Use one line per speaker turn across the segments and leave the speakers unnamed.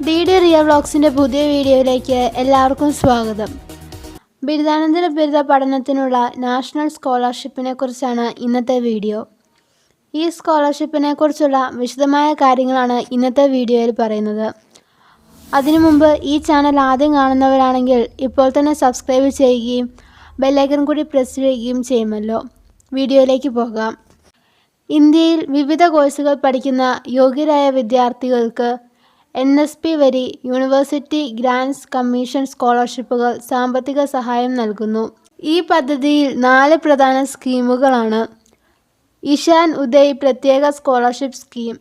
D Riya വ്ളോഗ്സിൻ്റെ പുതിയ വീഡിയോയിലേക്ക് എല്ലാവർക്കും സ്വാഗതം. ബിരുദാനന്തര ബിരുദ പഠനത്തിനുള്ള നാഷണൽ സ്കോളർഷിപ്പിനെ കുറിച്ചാണ് ഇന്നത്തെ വീഡിയോ. ഈ സ്കോളർഷിപ്പിനെ കുറിച്ചുള്ള വിശദമായ കാര്യങ്ങളാണ് ഇന്നത്തെ വീഡിയോയിൽ പറയുന്നത്. അതിനു മുമ്പ് ഈ ചാനൽ ആദ്യം കാണുന്നവരാണെങ്കിൽ ഇപ്പോൾ തന്നെ സബ്സ്ക്രൈബ് ചെയ്യുകയും ബെല്ലൈക്കൺ കൂടി പ്രസ് ചെയ്യുകയും ചെയ്യുമല്ലോ. വീഡിയോയിലേക്ക് പോകാം. ഇന്ത്യയിൽ വിവിധ കോഴ്സുകൾ പഠിക്കുന്ന യോഗ്യരായ വിദ്യാർത്ഥികൾക്ക് NSP വഴി യൂണിവേഴ്സിറ്റി ഗ്രാൻറ്റ്സ് കമ്മീഷൻ സ്കോളർഷിപ്പുകൾ സാമ്പത്തിക സഹായം നൽകുന്നു. ഈ പദ്ധതിയിൽ 4 പ്രധാന സ്കീമുകളാണ്. ഇഷാൻ ഉദയ് പ്രത്യേക സ്കോളർഷിപ്പ് സ്കീം.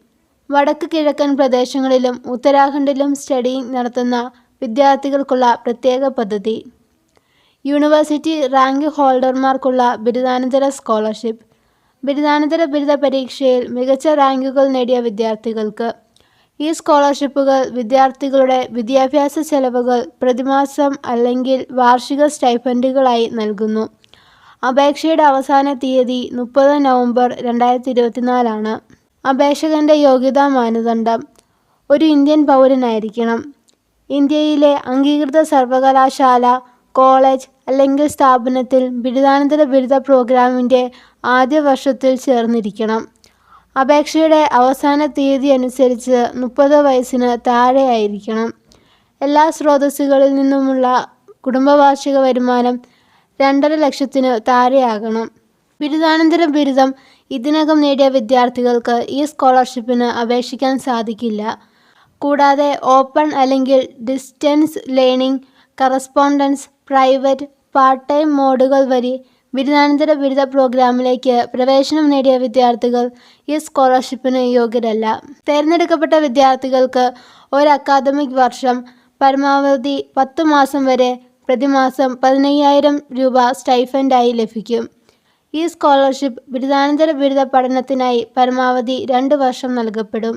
വടക്ക് കിഴക്കൻ പ്രദേശങ്ങളിലും ഉത്തരാഖണ്ഡിലും സ്റ്റഡിയിങ് നടത്തുന്ന വിദ്യാർത്ഥികൾക്കുള്ള പ്രത്യേക പദ്ധതി. യൂണിവേഴ്സിറ്റി റാങ്ക് ഹോൾഡർമാർക്കുള്ള ബിരുദാനന്തര സ്കോളർഷിപ്പ്. ബിരുദാനന്തര ബിരുദ പരീക്ഷയിൽ മികച്ച റാങ്കുകൾ നേടിയ വിദ്യാർത്ഥികൾക്ക്. ഈ സ്കോളർഷിപ്പുകൾ വിദ്യാർത്ഥികളുടെ വിദ്യാഭ്യാസ ചെലവുകൾ പ്രതിമാസം അല്ലെങ്കിൽ വാർഷിക സ്റ്റൈപ്പൻഡുകളായി നൽകുന്നു. അപേക്ഷയുടെ അവസാന തീയതി 30 നവംബർ 2024 അപേക്ഷകൻ്റെ യോഗ്യതാ മാനദണ്ഡം: ഒരു ഇന്ത്യൻ പൗരനായിരിക്കണം. ഇന്ത്യയിലെ അംഗീകൃത സർവകലാശാല, കോളേജ് അല്ലെങ്കിൽ സ്ഥാപനത്തിൽ ബിരുദാനന്തര ബിരുദ പ്രോഗ്രാമിൻ്റെ ആദ്യ വർഷത്തിൽ ചേർന്നിരിക്കണം. അപേക്ഷയുടെ അവസാന തീയതി അനുസരിച്ച് 30 വയസ്സിന് താഴെയായിരിക്കണം. എല്ലാ സ്രോതസ്സുകളിൽ നിന്നുമുള്ള കുടുംബവാർഷിക വരുമാനം 2.5 ലക്ഷത്തിന് താഴെയാകണം. ബിരുദാനന്തര ബിരുദം ഇതിനകം നേടിയ വിദ്യാർത്ഥികൾക്ക് ഈ സ്കോളർഷിപ്പിന് അപേക്ഷിക്കാൻ സാധിക്കില്ല. കൂടാതെ ഓപ്പൺ അല്ലെങ്കിൽ distance learning, correspondence, private, part time മോഡുകൾ വഴി ബിരുദാനന്തര ബിരുദ പ്രോഗ്രാമിലേക്ക് പ്രവേശനം നേടിയ വിദ്യാർത്ഥികൾ ഈ സ്കോളർഷിപ്പിന് യോഗ്യരല്ല. തിരഞ്ഞെടുക്കപ്പെട്ട വിദ്യാർത്ഥികൾക്ക് ഒരു അക്കാദമിക് വർഷം പരമാവധി 10 മാസം വരെ പ്രതിമാസം 15,000 രൂപ സ്റ്റൈഫൻഡായി ലഭിക്കും. ഈ സ്കോളർഷിപ്പ് ബിരുദാനന്തര ബിരുദ പഠനത്തിനായി പരമാവധി 2 വർഷം നൽകപ്പെടും.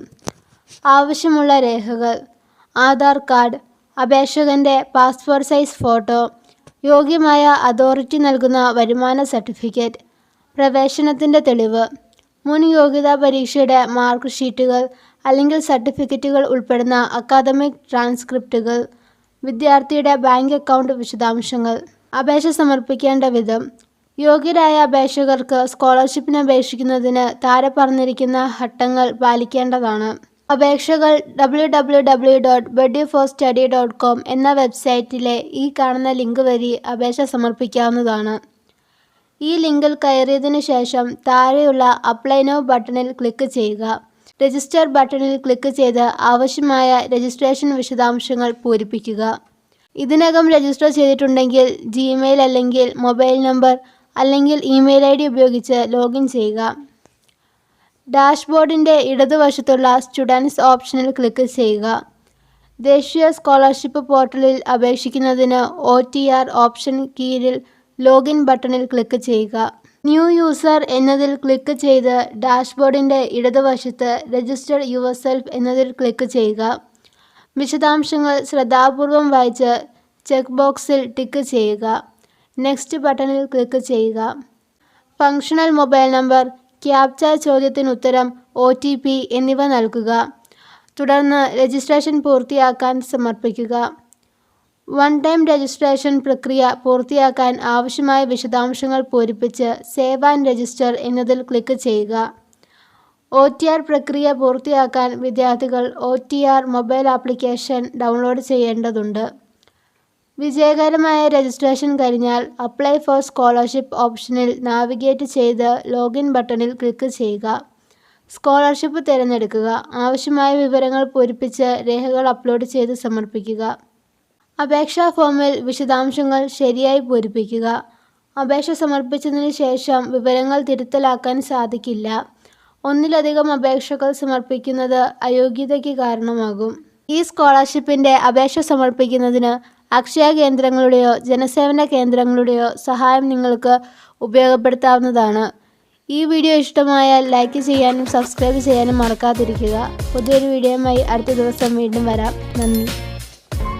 ആവശ്യമുള്ള രേഖകൾ: ആധാർ കാർഡ്, അപേക്ഷകൻ്റെ പാസ്പോർട്ട് സൈസ് ഫോട്ടോ, യോഗ്യമായ അതോറിറ്റി നൽകുന്ന വരുമാന സർട്ടിഫിക്കറ്റ്, പ്രവേശനത്തിൻ്റെ തെളിവ്, മുൻ യോഗ്യതാ പരീക്ഷയുടെ മാർക്ക് ഷീറ്റുകൾ അല്ലെങ്കിൽ സർട്ടിഫിക്കറ്റുകൾ ഉൾപ്പെടുന്ന അക്കാദമിക് ട്രാൻസ്ക്രിപ്റ്റുകൾ, വിദ്യാർത്ഥിയുടെ ബാങ്ക് അക്കൗണ്ട് വിശദാംശങ്ങൾ. അപേക്ഷ സമർപ്പിക്കേണ്ട വിധം: യോഗ്യരായ അപേക്ഷകർക്ക് സ്കോളർഷിപ്പിന് അപേക്ഷിക്കുന്നതിന് താഴെ പറഞ്ഞിരിക്കുന്ന ഘട്ടങ്ങൾ പാലിക്കേണ്ടതാണ്. അപേക്ഷകൾ www.buddyforstudy.com എന്ന വെബ്സൈറ്റിലെ ഈ കാണുന്ന ലിങ്ക് വഴി അപേക്ഷ സമർപ്പിക്കാവുന്നതാണ്. ഈ ലിങ്കിൽ കയറിയതിനു ശേഷം താഴെയുള്ള അപ്ലൈ നൗ ബട്ടണിൽ ക്ലിക്ക് ചെയ്യുക. രജിസ്റ്റർ ബട്ടണിൽ ക്ലിക്ക് ചെയ്ത് ആവശ്യമായ രജിസ്ട്രേഷൻ വിശദാംശങ്ങൾ പൂരിപ്പിക്കുക. ഇതിനകം രജിസ്റ്റർ ചെയ്തിട്ടുണ്ടെങ്കിൽ ജിമെയിൽ അല്ലെങ്കിൽ മൊബൈൽ നമ്പർ അല്ലെങ്കിൽ ഇമെയിൽ ID ഉപയോഗിച്ച് ലോഗിൻ ചെയ്യുക. ഡാഷ്ബോർഡിൻ്റെ ഇടതുവശത്തുള്ള സ്റ്റുഡൻസ് ഓപ്ഷനിൽ ക്ലിക്ക് ചെയ്യുക. ദേശീയ സ്കോളർഷിപ്പ് പോർട്ടലിൽ അപേക്ഷിക്കുന്നതിന് OTR ഓപ്ഷൻ കീഴിൽ ലോഗിൻ ബട്ടണിൽ ക്ലിക്ക് ചെയ്യുക. ന്യൂ യൂസർ എന്നതിൽ ക്ലിക്ക് ചെയ്ത് ഡാഷ്ബോർഡിൻ്റെ ഇടതുവശത്ത് രജിസ്റ്റർ യുവർസെൽഫ് എന്നതിൽ ക്ലിക്ക് ചെയ്യുക. വിശദാംശങ്ങൾ ശ്രദ്ധാപൂർവം വായിച്ച് ചെക്ക് ബോക്സിൽ ടിക്ക് ചെയ്യുക. നെക്സ്റ്റ് ബട്ടണിൽ ക്ലിക്ക് ചെയ്യുക. ഫങ്ഷണൽ മൊബൈൽ നമ്പർ, ക്യാപ്ച ചോദ്യത്തിന് ഉത്തരം, OTP എന്നിവ നൽകുക. തുടർന്ന് രജിസ്ട്രേഷൻ പൂർത്തിയാക്കാൻ സമർപ്പിക്കുക. വൺ ടൈം രജിസ്ട്രേഷൻ പ്രക്രിയ പൂർത്തിയാക്കാൻ ആവശ്യമായ വിശദാംശങ്ങൾ പൂരിപ്പിച്ച് സേവ് ആൻഡ് രജിസ്റ്റർ എന്നതിൽ ക്ലിക്ക് ചെയ്യുക. OTR പ്രക്രിയ പൂർത്തിയാക്കാൻ വിദ്യാർത്ഥികൾ OTR മൊബൈൽ ആപ്ലിക്കേഷൻ ഡൗൺലോഡ് ചെയ്യേണ്ടതുണ്ട്. വിജയകരമായ രജിസ്ട്രേഷൻ കഴിഞ്ഞാൽ അപ്ലൈ ഫോർ സ്കോളർഷിപ്പ് ഓപ്ഷനിൽ നാവിഗേറ്റ് ചെയ്ത് ലോഗിൻ ബട്ടണിൽ ക്ലിക്ക് ചെയ്യുക. സ്കോളർഷിപ്പ് തിരഞ്ഞെടുക്കുക. ആവശ്യമായ വിവരങ്ങൾ പൂരിപ്പിച്ച് രേഖകൾ അപ്ലോഡ് ചെയ്ത് സമർപ്പിക്കുക. അപേക്ഷാ ഫോമിൽ വിശദാംശങ്ങൾ ശരിയായി പൂരിപ്പിക്കുക. അപേക്ഷ സമർപ്പിച്ചതിന് ശേഷം വിവരങ്ങൾ തിരുത്തലാക്കാൻ സാധിക്കില്ല. ഒന്നിലധികം അപേക്ഷകൾ സമർപ്പിക്കുന്നത് അയോഗ്യതയ്ക്ക് കാരണമാകും. ഈ സ്കോളർഷിപ്പിൻ്റെ അപേക്ഷ സമർപ്പിക്കുന്നതിന് അക്ഷയ കേന്ദ്രങ്ങളുടെയോ ജനസേവന കേന്ദ്രങ്ങളുടെയോ സഹായം നിങ്ങൾക്ക് ഉപയോഗപ്പെടുത്താവുന്നതാണ്. ഈ വീഡിയോ ഇഷ്ടമായാൽ ലൈക്ക് ചെയ്യാനും സബ്സ്ക്രൈബ് ചെയ്യാനും മറക്കാതിരിക്കുക. പുതിയൊരു വീഡിയോയുമായി അടുത്ത ദിവസം വീണ്ടും വരാം. നന്ദി.